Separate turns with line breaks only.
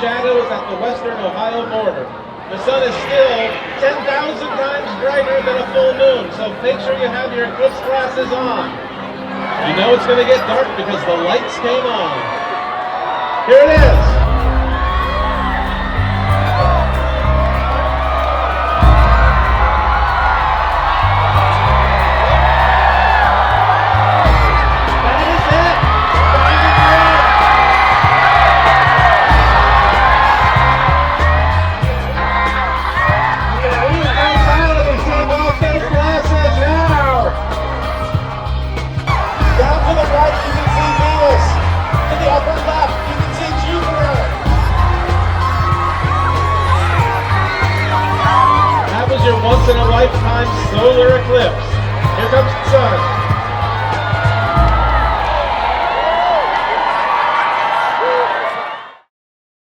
shadow is at the western Ohio border. The sun is still 10,000 times brighter than a full moon, so make sure you have your eclipse glasses on. You know it's going to get dark because the lights came on. Here it is. Your once-in-a-lifetime solar eclipse. Here comes the sun.